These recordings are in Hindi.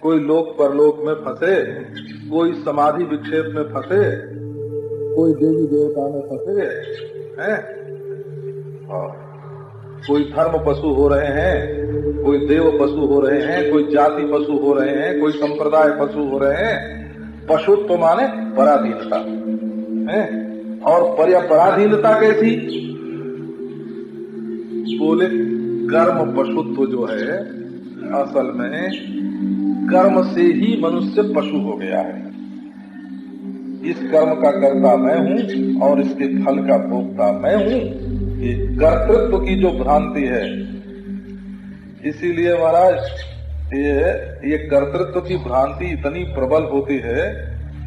कोई लोक परलोक में फंसे, कोई समाधि विक्षेप में फंसे, कोई देवी देवता में फंसे हैं, कोई धर्म पशु हो रहे हैं, कोई देव पशु हो रहे हैं, कोई जाति पशु हो रहे हैं, कोई संप्रदाय पशु हो रहे हैं। पशुत्व माने पराधीनता है। और पराधीनता कैसी? बोले कर्म पशुत्व जो है असल में कर्म से ही मनुष्य पशु हो गया है। इस कर्म का कर्ता मैं हूँ और इसके फल का भोक्ता मैं हूँ। ये कर्तृत्व की जो भ्रांति है, इसीलिए महाराज ये कर्तृत्व की भ्रांति इतनी प्रबल होती है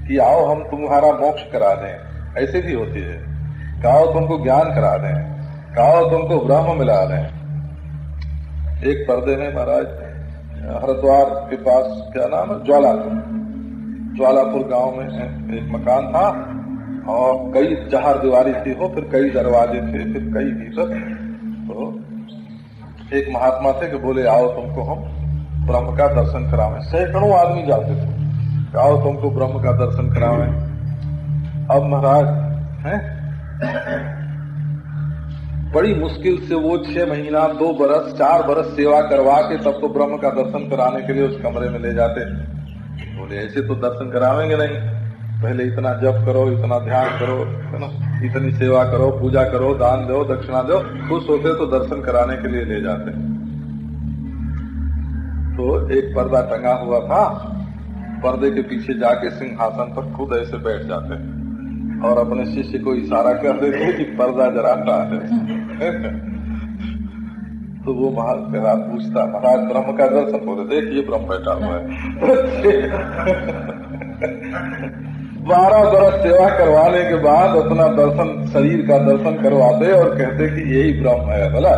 कि आओ हम तुम्हारा मोक्ष करा दें, ऐसे भी होती है। आओ तुमको ज्ञान करा दें, आओ तुमको ब्रह्म मिला दें। एक पर्दे में महाराज हरिद्वार के पास क्या नाम है, ज्वालापुर गांव में एक मकान था और कई चार दीवारी थी हो, फिर कई दरवाजे थे, फिर कई भीतर। तो एक महात्मा थे कि बोले आओ तुमको हम ब्रह्म का दर्शन करावें। सैकड़ों आदमी जाते थे, आओ तुमको ब्रह्म का दर्शन करावें। अब महाराज हैं बड़ी मुश्किल से वो 6 महीना 2 बरस 4 बरस सेवा करवा के तब तो ब्रह्म का दर्शन कराने के लिए उस कमरे में ले जाते। बोले ऐसे तो दर्शन करावेंगे नहीं, पहले इतना जप करो, इतना ध्यान करो, है ना, इतनी सेवा करो, पूजा करो, दान दो, दक्षिणा दो, खुश होते तो दर्शन कराने के लिए ले जाते। तो एक पर्दा टंगा हुआ था, पर्दे के पीछे जाके सिंहासन पर खुद ऐसे बैठ जाते और अपने शिष्य को इशारा कर देते कि पर्दा जरा हटा दे। तो वो महाराज पूछता, महाराज ब्रह्म का दर्शन? बोले देखिए ब्रह्म बैठा हुआ है। 12 बरस सेवा करवाने के बाद अपना दर्शन, शरीर का दर्शन करवाते और कहते कि यही ब्रह्म है। बोला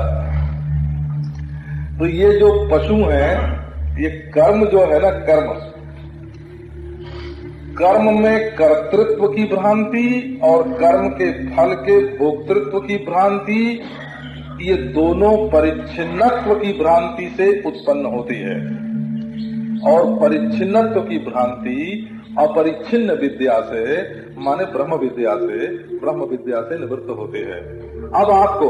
तो ये जो पशु हैं, ये कर्म जो है ना, कर्म में कर्तृत्व की भ्रांति और कर्म के फल के भोक्तृत्व की भ्रांति, ये दोनों परिच्छिन्नत्व की भ्रांति से उत्पन्न होती है। और परिच्छिन्नत्व की भ्रांति अपरिच्छिन्न विद्या से माने ब्रह्म विद्या से निवृत्त होती है। अब आपको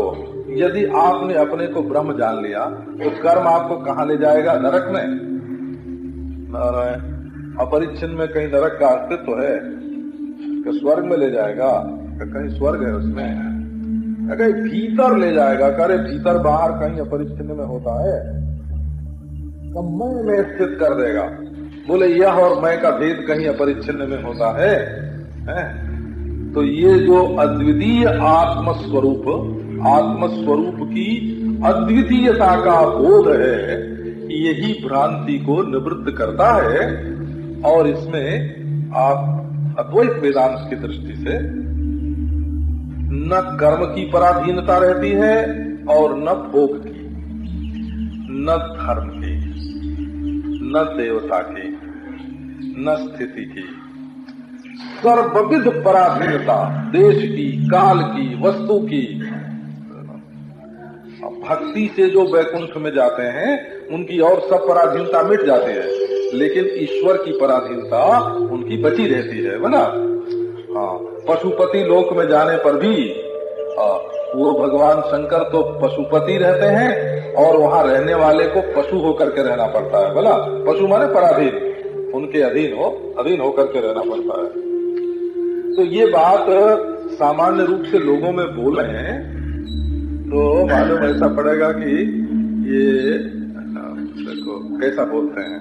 यदि आपने अपने को ब्रह्म जान लिया तो कर्म आपको कहाँ ले जाएगा? नरक में। अपरिच्छिन्न में कहीं नरक का अस्तित्व है कि स्वर्ग में ले जाएगा? कहीं स्वर्ग है उसमें? कहीं भीतर ले जाएगा? करे भीतर बाहर कहीं अपरिच्छिन्न में होता है? मैं में स्थित कर देगा। बोले यह और मैं का भेद कहीं अपरिच्छिन्न में होता है? तो ये जो अद्वितीय आत्मस्वरूप की अद्वितीयता का बोध है, यही भ्रांति को निवृत्त करता है। और इसमें आप अद्वैत वेदांत की दृष्टि से न कर्म की पराधीनता रहती है और न भोग की, न धर्म की, न देवता की, न स्थिति की। सर्वविध पराधीनता, देश की, काल की, वस्तु की। भक्ति से जो वैकुंठ में जाते हैं उनकी और सब पराधीनता मिट जाती है, लेकिन ईश्वर की पराधीनता उनकी बची रहती है, है ना। हाँ, पशुपति लोक में जाने पर भी वो भगवान शंकर तो पशुपति रहते हैं और वहाँ रहने वाले को पशु होकर के रहना पड़ता है। बोला पशु माने पराधीन, उनके अधीन होकर के रहना पड़ता है। तो ये बात सामान्य रूप से लोगों में बोल रहे हैं तो मालूम ऐसा पड़ेगा कि ये देखो कैसा बोलते हैं।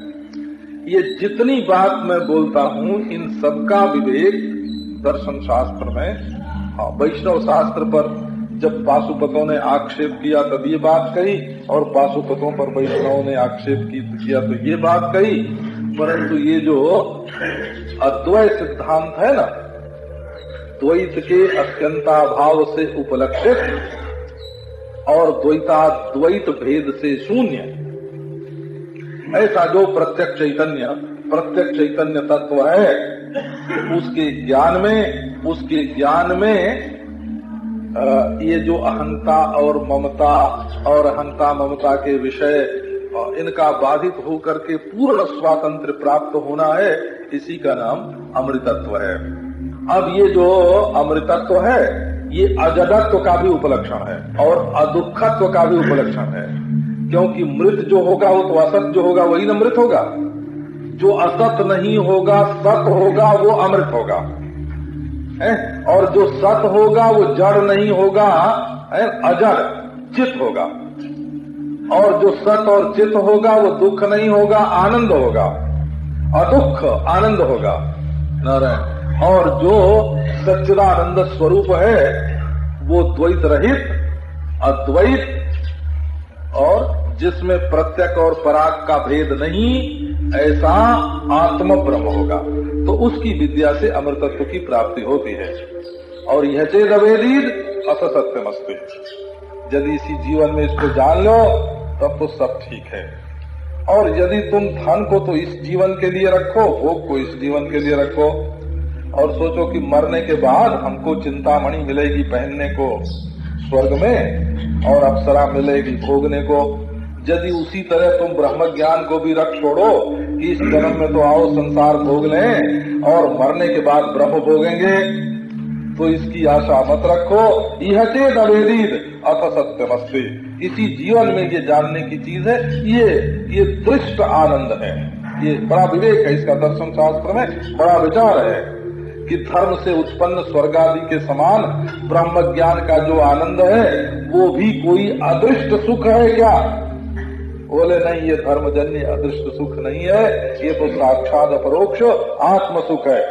ये जितनी बात मैं बोलता हूँ इन सबका विवेक दर्शन शास्त्र में, हाँ, वैष्णव शास्त्र पर जब पाशुपतों ने आक्षेप किया तब ये बात कही, और पाशुपतों पर वैष्णवों ने आक्षेप किया तो ये बात कही। परंतु ये जो अद्वैत सिद्धांत है ना, द्वैत के अत्यंताभाव से उपलक्षित और द्वैताद्वैत भेद से शून्य, ऐसा जो प्रत्यक्ष चैतन्य तत्व है, उसके ज्ञान में ये जो अहंता और ममता के विषय इनका बाधित होकर के पूर्ण स्वातंत्र प्राप्त होना है, इसी का नाम अमृतत्व है। अब ये जो अमृतत्व है ये अजडत्व का भी उपलक्षण है और अदुःखत्व का भी उपलक्षण है, क्योंकि मृत जो होगा वो तो असत जो होगा वही न मृत होगा, जो असत नहीं होगा सत होगा वो अमृत होगा है? और जो सत होगा वो जड़ नहीं होगा है? अजड़ चित होगा, और जो सत और चित होगा वो दुख नहीं होगा आनंद होगा, अदुख आनंद होगा नारायण। और जो सच्चिदानंद स्वरूप है वो द्वैत रहित अद्वैत और जिसमें प्रत्यक और पराग का भेद नहीं, ऐसा आत्म ब्रह्म होगा। तो उसकी विद्या से अमृतत्व की प्राप्ति होती है। और यह चेद अवेदीद अस सत्यमस्ति, यदि इसी जीवन में इसको जान लो तब तो सब ठीक है। और यदि तुम धन को तो इस जीवन के लिए रखो, भोग को इस जीवन के लिए रखो, और सोचो कि मरने के बाद हमको चिंतामणि मिलेगी पहनने को स्वर्ग में और अप्सरा मिलेगी भोगने को, यदि उसी तरह तुम ब्रह्म ज्ञान को भी रख छोड़ो कि इस जन्म में तो आओ संसार भोग लें और मरने के बाद ब्रह्म भोगेंगे, तो इसकी आशा मत रखो। यह चेद अवेदीद अथ सत्यमस्ति, इसी जीवन में ये जानने की चीज है, ये दृष्ट आनंद है, ये बड़ा विवेक है। इसका दर्शन शास्त्र में बड़ा विचार है कि धर्म से उत्पन्न स्वर्ग आदि के समान ब्रह्म ज्ञान का जो आनंद है वो भी कोई अदृष्ट सुख है क्या? बोले नहीं, ये धर्मजन्य अदृष्ट सुख नहीं है, ये तो साक्षात अपरोक्ष आत्म सुख है।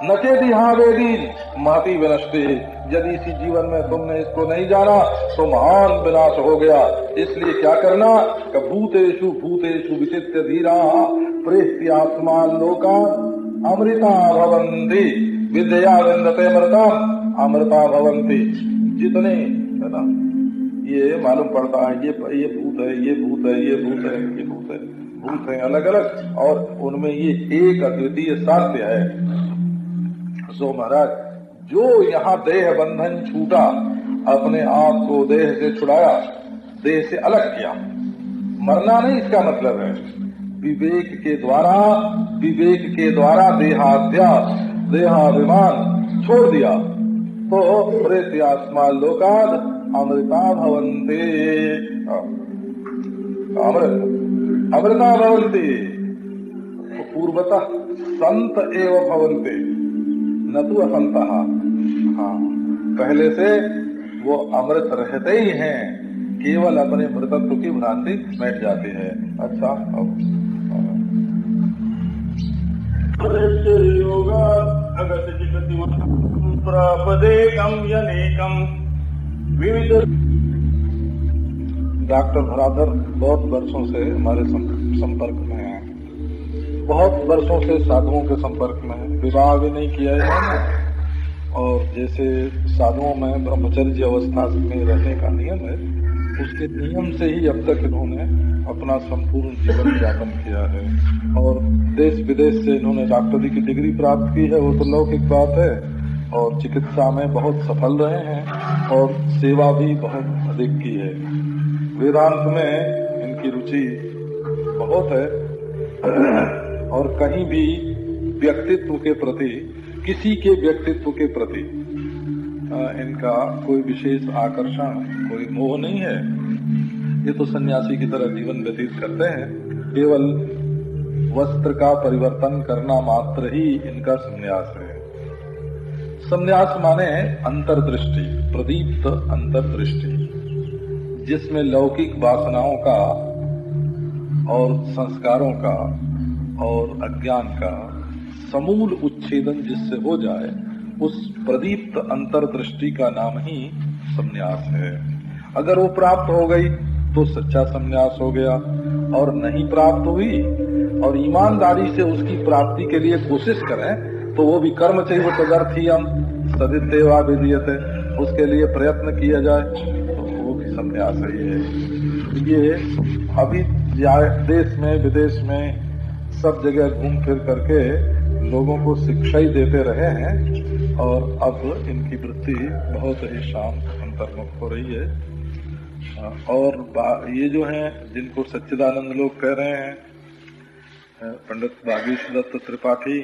नचेदिहावेदीन महती विनष्टि, यदि इसी जीवन में तुमने इसको नहीं जाना तो महान विनाश हो गया। इसलिए क्या करना कि भूतेषु भूतेषु विचित्य धीरा प्रेत्य आत्मान लोका अमृता भवन्ति, विद्या विन्दते अमृतम अमृता भवन्ति। जितने है ना ये मालूम पड़ता है ये भूत है, ये भूत है, ये भूत है, ये भूत है, भूत है अलग अलग, और उनमें ये एक अद्वितीय सत्य है। सो महाराज, जो यहाँ देह बंधन छूटा, अपने आप को देह से छुड़ाया, देह से अलग किया, मरना नहीं इसका मतलब है, विवेक के द्वारा देहाध्यास देहाभिमान छोड़ दिया, तो प्रेत्यास्मा लोकाद अमृता भवन्ति, अमृता भवन्ति। पूर्वतः संत एव भवन्ति न तो असंतः। हाँ, पहले से वो अमृत रहते ही हैं, केवल अपने मृतत्व की भ्रांति बैठ जाती है। अच्छा, डॉक्टर भराधर बहुत वर्षों से हमारे संपर्क में हैं, बहुत वर्षों से साधुओं के संपर्क में है, विवाह भी नहीं किया है, और जैसे साधुओं में ब्रह्मचर्य अवस्था में रहने का नियम है, उसके नियम से ही अब तक इन्होंने अपना संपूर्ण जीवन यापन किया है। और देश विदेश से इन्होंने डॉक्टरी की डिग्री प्राप्त की है, वो तो लौकिक बात है, और चिकित्सा में बहुत सफल रहे हैं और सेवा भी बहुत अधिक की है। वेदांत में इनकी रुचि बहुत है, और कहीं भी व्यक्तित्व के प्रति, किसी के व्यक्तित्व के प्रति इनका कोई विशेष आकर्षण, कोई मोह नहीं है। ये तो सन्यासी की तरह जीवन व्यतीत करते हैं, केवल वस्त्र का परिवर्तन करना मात्र ही इनका संन्यास है। संन्यास माने अंतर्दृष्टि, प्रदीप्त अंतर्दृष्टि, जिसमें लौकिक वासनाओं का और संस्कारों का और अज्ञान का समूल उच्छेदन जिससे हो जाए, उस प्रदीप्त अंतर्दृष्टि का नाम ही संन्यास है। अगर वो प्राप्त हो गई तो सच्चा संन्यास हो गया, और नहीं प्राप्त हुई और ईमानदारी से उसकी प्राप्ति के लिए कोशिश करें तो वो भी कर्म चाहिए, तदर्थीयम सदित्येवा विधीयते, उसके लिए प्रयत्न किया जाए तो वो भी संन्यास ही है। ये अभी देश में विदेश में सब जगह घूम फिर करके लोगों को शिक्षा ही देते रहे हैं, और अब इनकी वृत्ति बहुत ही शांत अंतर्मुख हो रही है। और ये जो है जिनको सच्चिदानंद लोग कह रहे हैं, पंडित भागीश दत्त त्रिपाठी,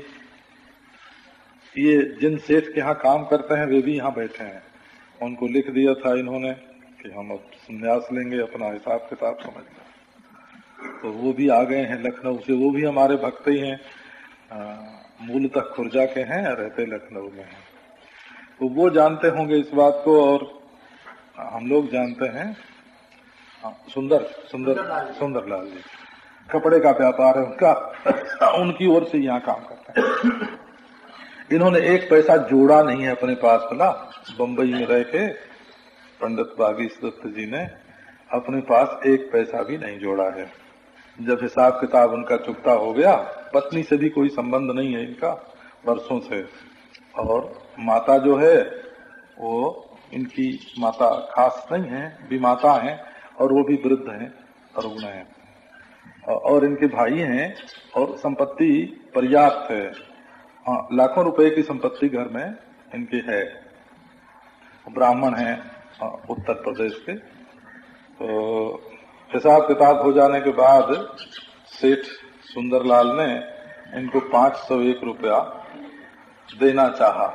ये जिन सेठ के यहाँ काम करते हैं वे भी यहाँ बैठे हैं। उनको लिख दिया था इन्होंने कि हम अब संन्यास लेंगे, अपना हिसाब किताब समझ लें। तो वो भी आ गए हैं लखनऊ से। वो भी हमारे भक्त ही हैं, मूलतः खुर्जा के हैं, रहते लखनऊ में हैं। तो वो जानते होंगे इस बात को, और हम लोग जानते हैं। सुंदरलाल जी, कपड़े का व्यापार है उनका, उनकी ओर से यहाँ काम करते हैं। इन्होंने एक पैसा जोड़ा नहीं है अपने पास। बोला बंबई में रह के पंडित भागीश दत्त जी ने अपने पास एक पैसा भी नहीं जोड़ा है। जब हिसाब किताब उनका चुकता हो गया, पत्नी से भी कोई संबंध नहीं है इनका वर्षों से, और माता जो है वो इनकी माता खास नहीं है, विमाता हैं, और वो भी वृद्ध हैं, तरुण हैं, और इनके भाई हैं, और संपत्ति पर्याप्त है। हाँ, लाखों रुपए की संपत्ति घर में इनके है। ब्राह्मण हैं उत्तर प्रदेश के। तो हिसाब किताब हो जाने के बाद सेठ सुंदरलाल ने इनको 501 रुपया देना चाहा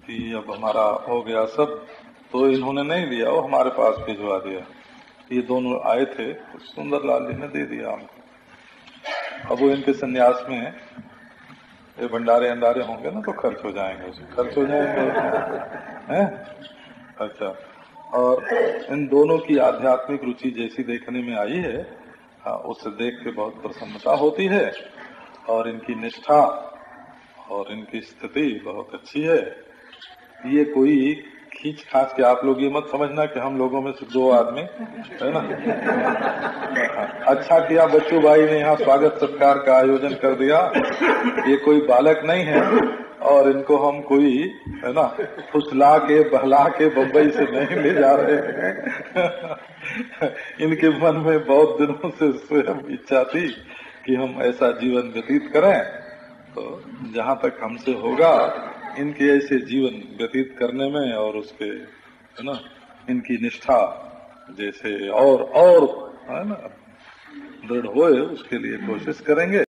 कि अब हमारा हो गया सब। तो इन्होंने नहीं दिया, वो हमारे पास भिजवा दिया। ये दोनों आए थे, तो सुंदरलाल जी ने दे दिया हमको। अब वो इनके सन्यास में ये भंडारे अंडारे होंगे ना, तो खर्च हो जाएंगे हैं? अच्छा। और इन दोनों की आध्यात्मिक रुचि जैसी देखने में आई है, उससे देख के बहुत प्रसन्नता होती है, और इनकी निष्ठा और इनकी स्थिति बहुत अच्छी है। ये कोई खींच खाच के, आप लोग ये मत समझना कि हम लोगों में से 2 आदमी है ना। अच्छा किया बच्चू भाई ने यहाँ स्वागत सत्कार का आयोजन कर दिया। ये कोई बालक नहीं है, और इनको हम कोई है ना फुसला के बहला के बम्बई से नहीं ले जा रहे हैं। इनके मन में बहुत दिनों से स्वयं इच्छा थी कि हम ऐसा जीवन व्यतीत करें। तो जहाँ तक हमसे होगा इनके ऐसे जीवन व्यतीत करने में, और उसके है ना इनकी निष्ठा जैसे और है ना दृढ़ होए, उसके लिए कोशिश करेंगे।